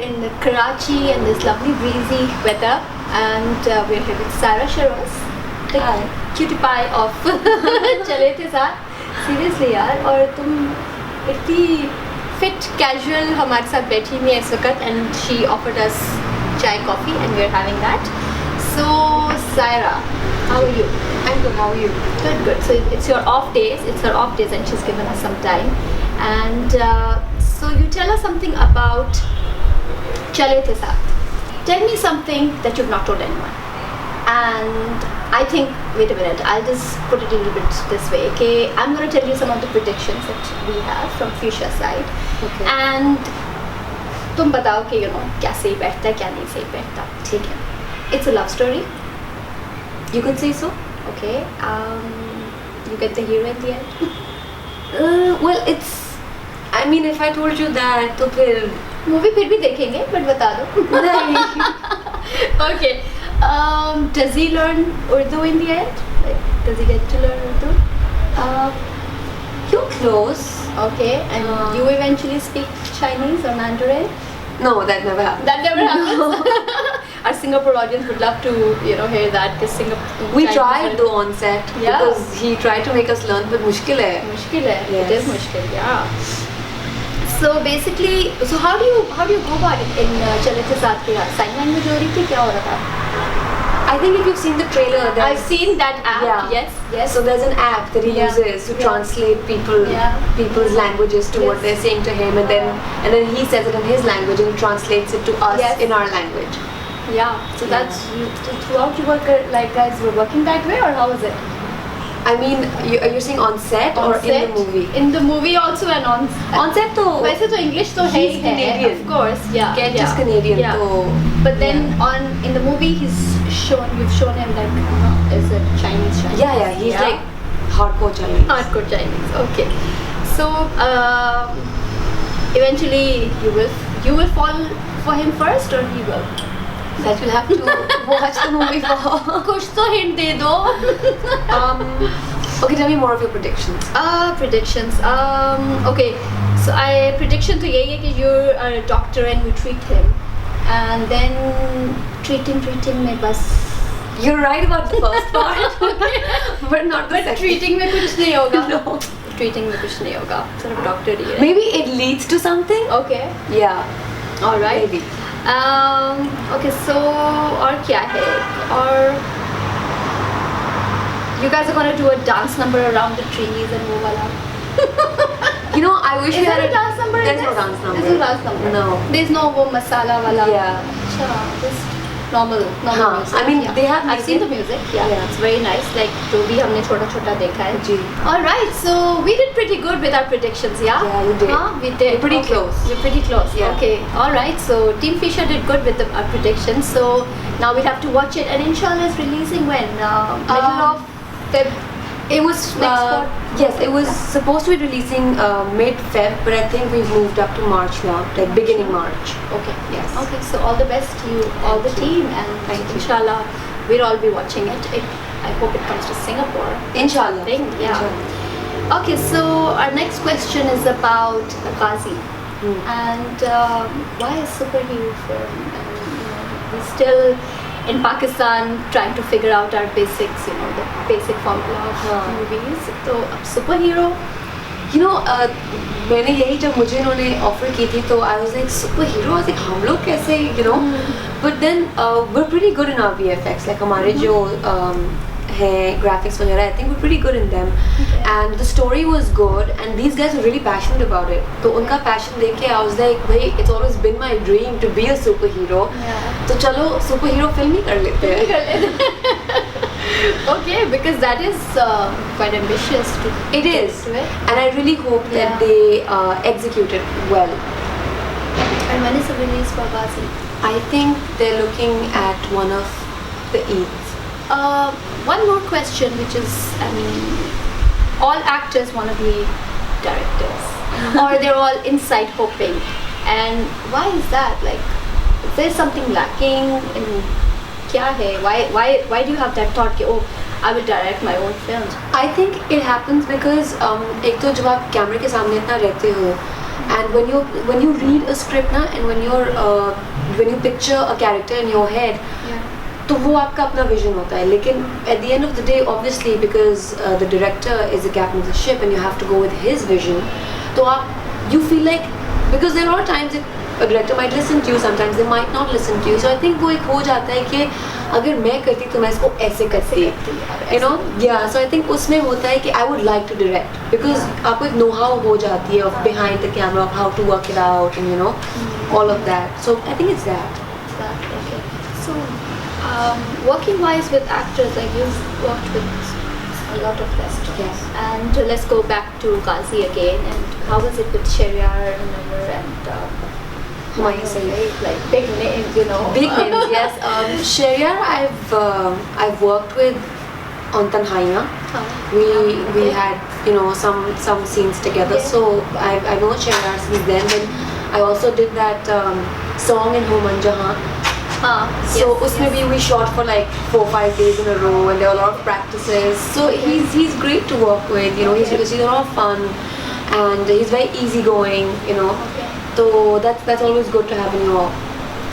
in Karachi in this lovely breezy weather, and we're here with Saira Sharoz, the cutie pie of चले थे साथ. Seriously यार, और तुम इतनी fit casual हमारे साथ बैठी हुई है इस वक्त, and she offered us chai coffee and we're having that. So Saira, how are you? I'm good. How are you? Good, good. So it's your off days. It's her off days, and she's given us some time. And so you tell us something about Chale The Saath. Tell me something that you've not told anyone. And I think, wait a minute, I'll just put it a little bit this way. Okay, I'm going to tell you some of the predictions that we have from Fuchsia's side. Okay. And तुम बताओ कि क्या सही बैठता है, क्या नहीं सही बैठता. ठीक है. It's a love story. You can say so. Okay. You get the hero at the end. Well, it's. I mean, if I told you that, तो फिर मूवी फिर भी देखेंगे, but बता दो. नहीं. Okay. Does he learn Urdu in the end? Like, does he get to learn Urdu? You're close. Okay. And you eventually speak Chinese or Mandarin? No, that never happened. That never happens. Our Singapore audience would love to, hear that. Because Singapore. We tried though on set, Yeah. because he tried to make us learn, but मुश्किल है. मुश्किल है. Yes. It is मुश्किल. Yeah. So basically, so how do you go about it in Chale The Saath के साथ? Sign language हो रही थी, क्या हो रहा था? I think if you've seen the trailer, I've seen that app. Yeah. Yes, yes. So there's an app that he Yeah. uses to Yeah. translate people's languages to what Yes. they're saying to him, and then he says it in his language and he translates it to us Yes. in our language. Yeah. So Yeah. that's throughout you work like guys were working that way, or how was it? I mean, are you saying on set or On set? in the movie? In the movie also and on. On set तो वैसे तो English तो है He's ही है. Canadian. Of course, yeah. Kent yeah. is Canadian, Yeah. तो But then in the movie you've shown him like as a Chinese. yeah, he's like hardcore Chinese. Hardcore Chinese. Okay. So eventually you will fall for him first, or he will? That you'll have to watch the movie for. कुछ तो hint दे दो. Okay, tell me more of your predictions. Predictions. Okay. So prediction तो यही है कि you are a doctor and you treat him, and then treating में बस. You're right about the first part, but not the second. Treating में कुछ नहीं होगा. No. Treating में कुछ नहीं होगा. सिर्फ डॉक्टर ही है. Maybe it leads to something. Okay. Yeah. All right. Maybe. Okay. So और क्या है? और you guys are gonna do a dance number around the trees and वो वाला. You know, I wish Is we there had a dance number? There's in no this? dance number. There's no dance number. No. There's no वो masala वाला. Yeah. अच्छा, just normal हाँ, music. I mean, yeah. they have I've seen the music. music. Yeah, Yeah. it's very nice. Like जो भी हमने छोटा देखा है. जी. All right, so we did pretty good with our predictions, yeah? Yeah, you did. We did. You're pretty Okay. close. You're pretty close. Yeah. Okay. All right. So Team Fisher did good with our predictions. So now we have to watch it, and inshallah it's releasing when middle of Feb. It was Next part? yes, it was supposed to be releasing mid-Feb, but I think we've moved up to March now, like beginning March. Okay. Yes. Okay. So all the best to you, all the Thank you. team, and Thank you. inshallah we'll all be watching it. I hope it comes to Singapore. Inshallah. Thing, yeah. Inshallah. Okay, so our next question is about Ghazi, and why a superhero film? And, we're still in Pakistan trying to figure out our basics, the basic formula of movies. So superhero. You know, मैंने यही जब मुझे इन्होंने offer की थी तो I was like superhero, I was like हम लोग कैसे, but then we're pretty good in our VFX, like हमारे जो हैं graphics वगैरह, I think we're pretty good in them, and the story was good, and these guys were really passionate about it. तो उनका passion देख के I was like, भाई it's always been my dream to be a superhero. तो चलो superhero film ही कर लेते हैं. Okay, because that is quite ambitious to It is, do it. and I really hope that they execute it well. And when is the release for Ghazi? I think they're looking at one of the Eids. One more question, which is, all actors want to be directors, or they're all inside hoping, and why is that? Like, is there something lacking in? क्या है? Why do you have that thought कि I will direct my own films? I think it happens because एक तो जब आप कैमरे के सामने इतना रहते हो And when you read a script na, and when you picture a character in your head, Yeah. तो वो आपका अपना विजन होता है. लेकिन at the end of the day, obviously, because the director is the captain of the ship and you have to go with his vision, तो आप you feel like, because there are times that a director might listen to you, sometimes they might not listen to you. So I think वो एक हो जाता है कि अगर मैं करती तो मैं इसको ऐसे करती, you know. Yeah, so I think उसमें होता है कि I would like to direct, because आपको एक know-how हो जाती है of behind the camera, of how to work it out, and you know, all of that. So I think it's that. Okay. So, working wise with actors, like you've worked with a lot of restaurants. Yes. And let's go back to Ghazi again. And how was it with Shehryar and Humayun Saeed. like big names, you know? Big names, yes. Shehryar, I've worked with on Tanhaiya. We had, you know, some scenes together. Yeah. So I know Shehryar since then. Then I also did that song in Homan Jahan. So usme bhi we shot for like 4-5 days in a row, and there were a lot of practices. So he's great to work with. You know, he's a lot of fun, and he's very easygoing. You know, Okay. so that's always good to have in your.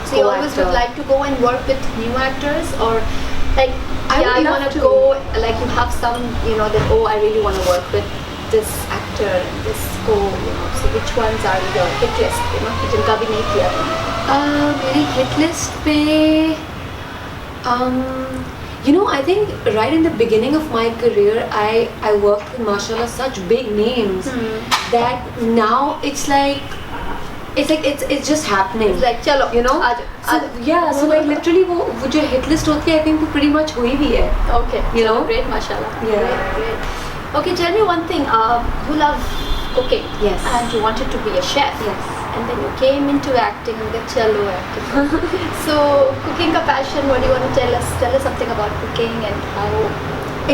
So you always would co-actor. like to go and work with new actors, or like I would you love want to to. go, like you have some, you know, that I really want to work with this actor and this you know. So which ones are your hit list, you know, जिनका भी नहीं किया तुमने? मेरी hit list पे, you know, I think right in the beginning of my career, I worked with mashallah such big names that now it's just happening. It's like चलो, you know, आज yeah, so like literally वो जो hit list होती है, I think वो pretty much हुई भी है. Okay, You know? great, mashallah. Yeah. Great. Okay, tell me one thing. You love cooking. Yes. And you wanted to be a chef. Yes. And then you came into acting with the cello acting. So, cooking ka passion, what do you want to tell us? Tell us something about cooking and how.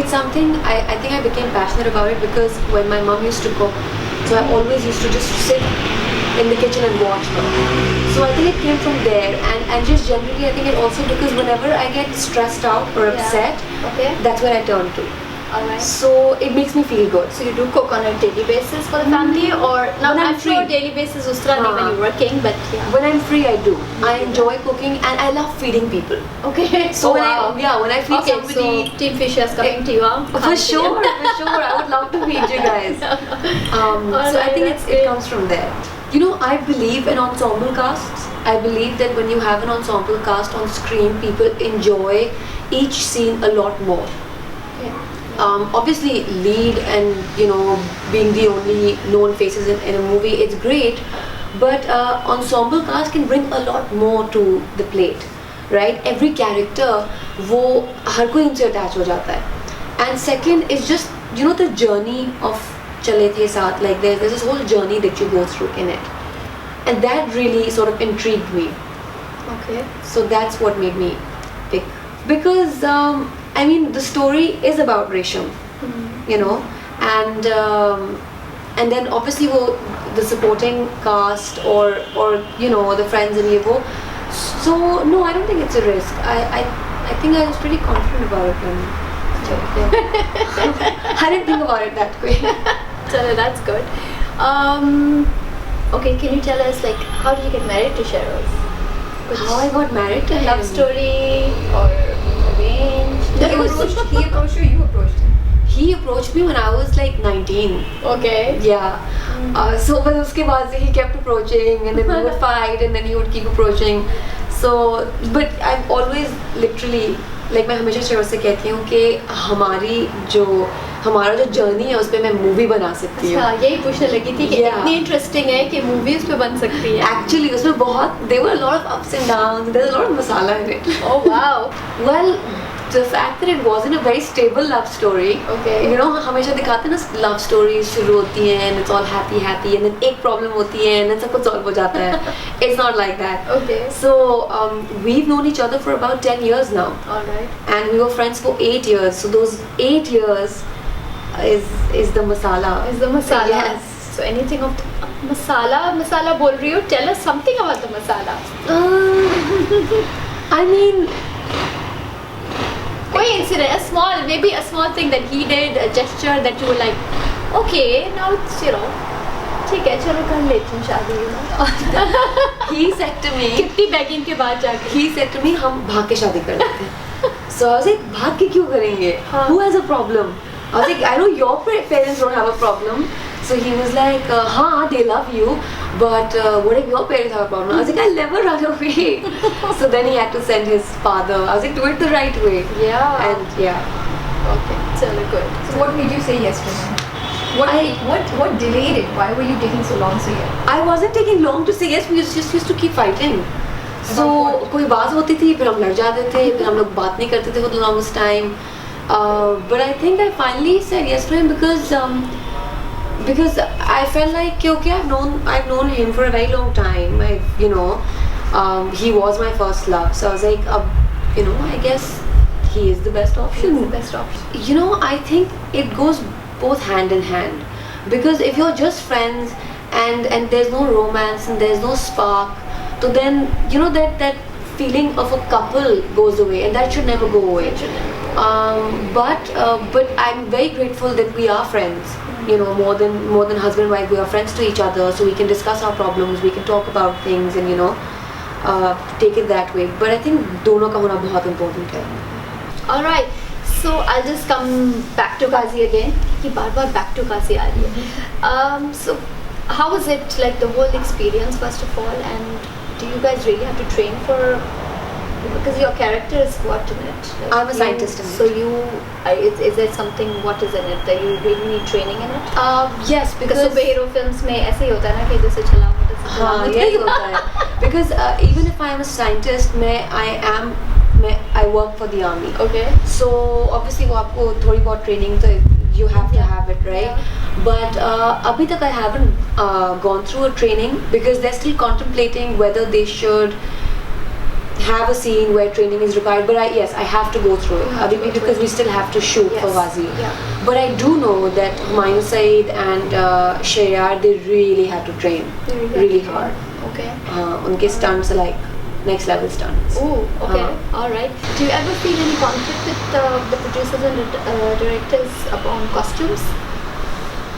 It's something I think I became passionate about it because when my mom used to cook, so I always used to just sit in the kitchen and watch her. So I think it came from there, and just generally I think it also because whenever I get stressed out or Yeah. upset, Okay. that's where I turn to. Alright. So it makes me feel good. So you do cook on a daily basis for the family, or now When I'm I'm sure free. daily basis us तरह नहीं when you're working, but yeah. When I'm free, I do. I enjoy cooking and I love feeding people. Okay. So Oh, when wow. when I feed Okay, somebody. so Team Fisher is coming to you. For sure, I would love to meet you guys. So I Alright, think that's it great. comes from there. You know, I believe in ensemble casts. I believe that when you have an ensemble cast on screen, people enjoy each scene a lot more. Yeah. Obviously, lead and you know being the only known faces in a movie, it's great. But ensemble cast can bring a lot more to the plate, right? Every character, वो हर कोई उनसे attach हो जाता है. And second is just you know the journey of चले थे साथ. Like there's this whole journey that you go through in it, and that really sort of intrigued me. Okay. So that's what made me pick. Because I mean the story is about Resham, you know, and then obviously the supporting cast or you know the friends and ये. So no, I don't think it's a risk. I think I was pretty confident about it when I didn't think about it that way. So that's good. Okay, can you tell us like how did you get married to Sheroz? How I got married to him. Love story or arranged? He approached you, you approached him. He approached me when I was like 19. Okay. Yeah. So but उसके बाद से he kept approaching and then we would fight and then he would keep approaching. So but I've always literally like मैं हमेशा शेरोज से कहती हूँ कि हमारा जो जर्नी है उस पे मैं मूवी बना सकती हूँ. अच्छा, यही पूछने लगी थी कि Yeah. इतनी इंटरेस्टिंग है कि मूवीज पे बन सकती है. Actually उसमें बहुत there were a lot of ups and downs. There's a lot of masala in it. Oh wow. Well, the fact that it wasn't a very stable love story. Okay. You know हमेशा दिखाते हैं ना love stories शुरू होती हैं and it's all happy and then एक problem होती है and then सब कुछ solve हो जाता है. It's not like that. Okay. So we've known each other for about 10 years now. All right. And we were friends for 8 years. So those 8 years is the masala. Is the masala? Yes. So anything of the masala बोल रही हो? Tell us something about the masala. I mean, कोई incident, maybe a small thing that he did, a gesture that you were like, okay, now it's, you know. ठीक है चलो कर लेती हूँ शादी He said to me, कितनी bagging के बाद जाके he said to me, हम भाग के शादी कर लेते हैं. So I was like, भाग के क्यों करेंगे? हाँ. Who has a problem? I was like, I know your parents don't have a problem. So he was like, हाँ, they love you, but what if your parents have a problem? I was like, I'll never run away. So then he had to send his father. I was like, do it the right way. Yeah. And yeah. Okay, चलो good. So what made you say yes to him? What delayed it? Why were you taking so long? So yeah. I wasn't taking long to say yes. We just used to keep fighting. So About what? कोई बात होती थी फिर हम लड़ जाते थे फिर हम लोग बात नहीं करते थे for the longest time. But I think I finally said yes to him because I felt like okay I've known him for a very long time. He was my first love. So I was like I guess he is the best option. It's the best option. You know, I think it goes both hand in hand because if you're just friends and there's no romance and there's no spark, so then that feeling of a couple goes away and that should never go away. But I'm very grateful that we are friends. You know, more than husband and wife, we are friends to each other, so we can discuss our problems, we can talk about things and take it that way. But I think दोनों का होना बहुत important है. Alright, so I'll just come back to Kazi again. कि बार-बार back to Kazi आ रही है. So how was it like the whole experience first of all, and do you guys really have to train for? Because your character is what in it? Like I'm a scientist in it. So is there something what is in it that you really need training in it? Yes, Because because superhero films में ऐसे ही होता है ना कि जैसे चलाओ जैसे हाँ चलाओ. यही होता है. Because even if I am a scientist, I work for the army. Okay. So obviously वो आपको थोड़ी बहुत training तो you have to have it, right? Yeah. But अभी तक I haven't gone through a training because they're still contemplating whether they should have a scene where training is required. But I have to go through it. You have to Abhi go through because it. we still have to shoot for Yes. Ghazi. Yeah. But I do know that Humayun Saeed and Shahriyar, they really had to train really hard. Okay. उनके stunts are like next level stunts. Oh, okay. हाँ. All right. Do you ever feel any conflict with the producers and directors upon costumes?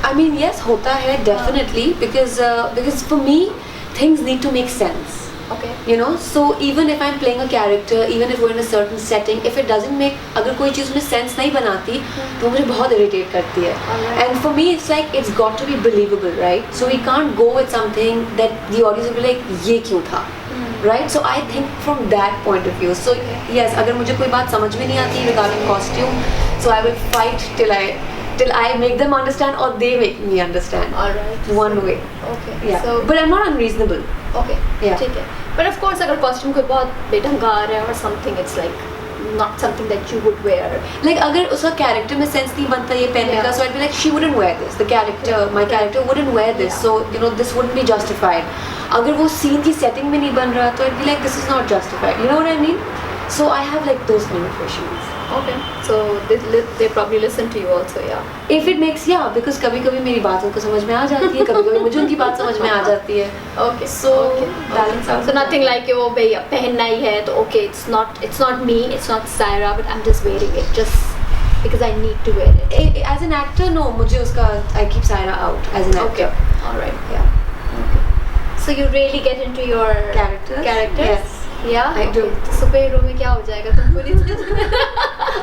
I mean, yes, होता है definitely because for me things need to make sense. Okay. You know, so even if I'm playing a character, even if we're in a certain setting, if it doesn't make अगर कोई चीज़ में sense नहीं बनाती तो मुझे बहुत irritate करती है. Alright. And for me it's like it's got to be believable, right? So we can't go with something that the audience will be like ये क्यों था? Right? So I think from that point of view. So yes, अगर मुझे कोई बात समझ में नहीं आती regarding costume, so I will fight till I make them understand or they make me understand. All right. One way. Okay. Yeah. So But I'm not unreasonable. okay. Yeah. ठीक है. But of course अगर costume कोई बहुत बेढंगा आ रहा है or something, it's like not something that you would wear. Like अगर उसका character में sense नहीं बनता ये पहनने का, Yeah. so I'd be like she wouldn't wear this. The character, my character wouldn't wear this. Yeah. So this wouldn't be justified. अगर वो scene की setting में नहीं बन रहा तो I'd be like this is not justified. You know what I mean? So I have like those kind of issues. Okay. So they probably listen to you also, yeah. If it makes because कभी-कभी मेरी बात उनको समझ में आ जाती है, कभी-कभी मुझे उनकी बात समझ में आ जाती है. Okay. So okay. balance out. So nothing like वो भाई अब पहनना ही है तो okay, it's not me, it's not Saira, but I'm just wearing it just because I need to wear it. As an actor, no, मुझे उसका I keep Saira out as an actor. Okay. All right. Yeah. Okay. So you really get into your Characters? Characters? Yes. Yeah. I do. तो superhero में क्या हो जाएगा तुम पूरी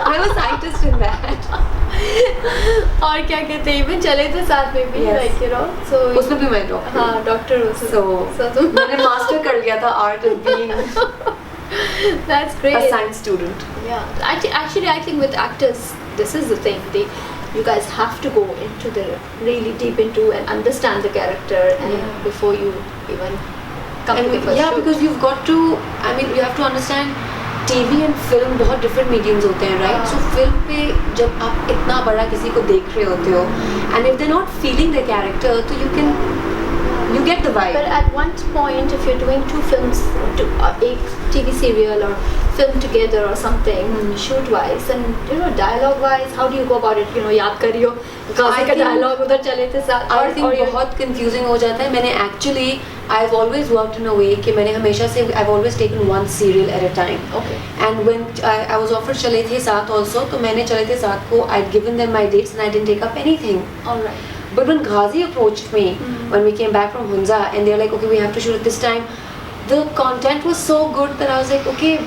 I'm a scientist in that. और क्या कहते हैं even चले थे साथ में भी Yes. like so उसमें भी मैं डॉक्टर. हाँ डॉक्टर हो So तुम मैंने मास्टर कर लिया था art of being that's great. a science student. Yeah, actually, I think with actors, this is the thing. You guys have to go into really deep into and understand the character, and Yeah. before you even come to the And first yeah, shoot. because you've got to. I mean, you have to understand. TV and film बहुत different mediums होते हैं, right? So film पे जब आप इतना बड़ा किसी को देख रहे होते हो, and if they're not feeling the character, तो you get the vibe. But at one point, if you're doing two films, a TV serial or film together or something, shoot-wise and dialogue-wise, how do you go about it? याद करियो काफी का think- dialogue उधर चले थे साथ. I think और बहुत confusing हो जाता है. मैंने actually I've always worked in a way कि मैंने हमेशा से I've always taken one serial at a time. Okay. And when I was offered चले थे साथ also, तो मैंने चले थे साथ को I'd given them my dates and I didn't take up anything. All right. But when Ghazi approached me when we came back from Hunza and they were like, okay, we have to shoot at this time, the content was so good that I was like, okay,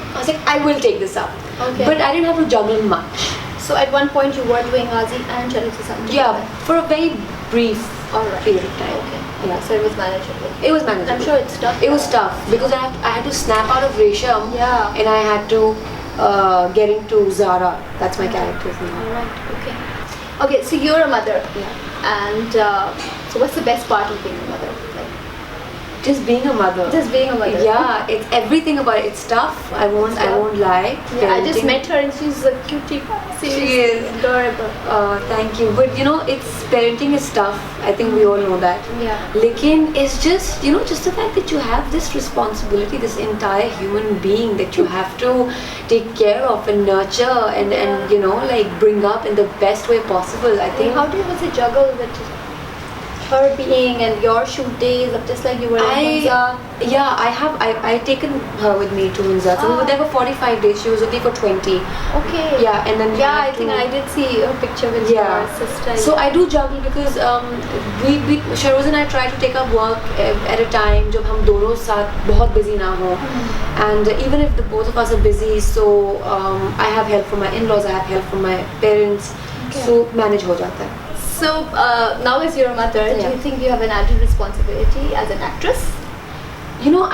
I will take this up. Okay. But I didn't have to juggle much. So at one point you were doing Ghazi and Chale The Sun. Yeah, for a very brief Alright. period of time. Okay. Yeah. So it was manageable. It was manageable. I'm sure it's tough. It was tough because I had to snap out of Resham Yeah. and I had to get into Zara. That's my character's name. Alright, okay. Okay, so you're a mother. Yeah. And so what's the best part of being a mother? Like, Just being a mother. just being a mother. Yeah, it's everything about it. It's tough. I won't lie. Yeah, I just Parenting- met her and she's a cutie. Seriously, She is. adorable. Thank you. But it's parenting is tough. I think we all know that. Yeah. Lekin it's just just the fact that you have this responsibility, this entire human being that you have to take care of and nurture and like bring up in the best way possible. I think How do you also juggle with her being and your shoot days of just like you were in Hunza? I taken her with me to Hunza. So we were there for 45 days. She was with me for 20. Okay. Yeah, and then we Yeah, had I think to- I did see a picture with Yeah. your sister. So I do juggle because we Shahroz and I try to take up work at a time जब हम दोनों साथ बहुत busy ना हो, and even if the both of us are busy, so I have help from my in-laws, I have help from my parents, so manage हो जाता है. So now as you're a mother, do Yeah. you think you have an added responsibility as an actress?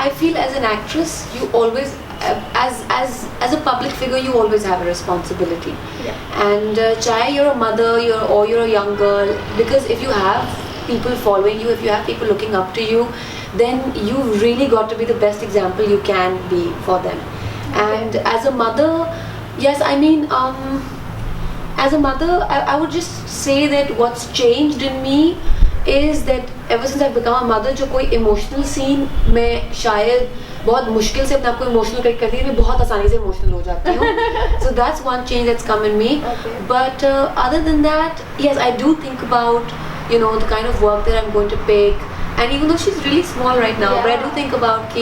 I feel as an actress, you always, as a public figure, you always have a responsibility. Yeah. And chahe you're a mother, you're a young girl, because if you have people following you, if you have people looking up to you, then you've really got to be the best example you can be for them. And as a mother, yes, I mean, as a mother, I would just say that what's changed in me is that ever since I've become a mother, जो कोई emotional scene मैं शायद बहुत मुश्किल से अपने आप को emotional करती हूँ, मैं बहुत आसानी से emotional हो जाती हूँ. So that's one change that's come in me. Okay. But other than that, yes, I do think about the kind of work that I'm going to pick. And even though she's really small right now, but I do think about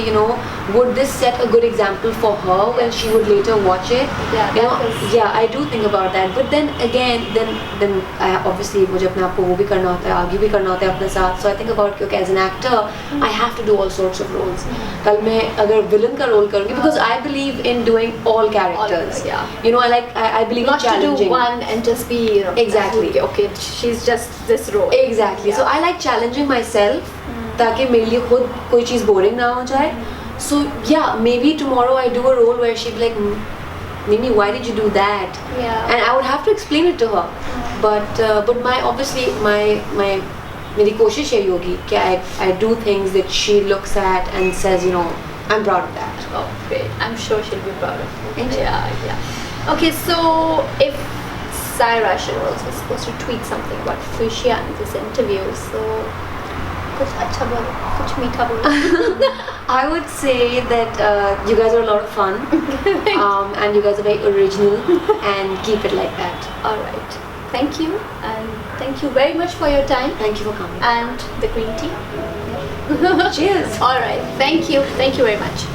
would this set a good example for her when she would later watch it? Yeah, that is- Yeah, I do think about that. But then again, then I obviously मुझे अपने आप को वो भी करना होता है, आगे भी करना होता है अपने साथ. So I think about okay, as an actor, I have to do all sorts of roles. कल मैं अगर villain का role करूँगी, because I believe in doing all characters. yeah. I believe Not in challenging. to do one and just be Exactly. okay, she's just this role. Exactly. So I like challenging myself ताकि मेरे लिए खुद कोई चीज़ boring ना हो जाए. So yeah, maybe tomorrow I do a role where she'd be like, Mimi, why did you do that? Yeah. And I would have to explain it to her. But my obviously my मेरी कोशिश यही होगी कि I do things that she looks at and says, I'm proud of that. Oh, great. I'm sure she'll be proud of you. Thank you. Yeah. Okay, so if Saira Shiroz was supposed to tweet something about Fushia in this interview, so कुछ अच्छा बोलो, कुछ मीठा बोलो. I would say that you guys are a lot of fun, and you guys are very original, and keep it like that. All right. Thank you, and thank you very much for your time Thank you for coming. and the green tea. Cheers. All right. Thank you. Thank you very much.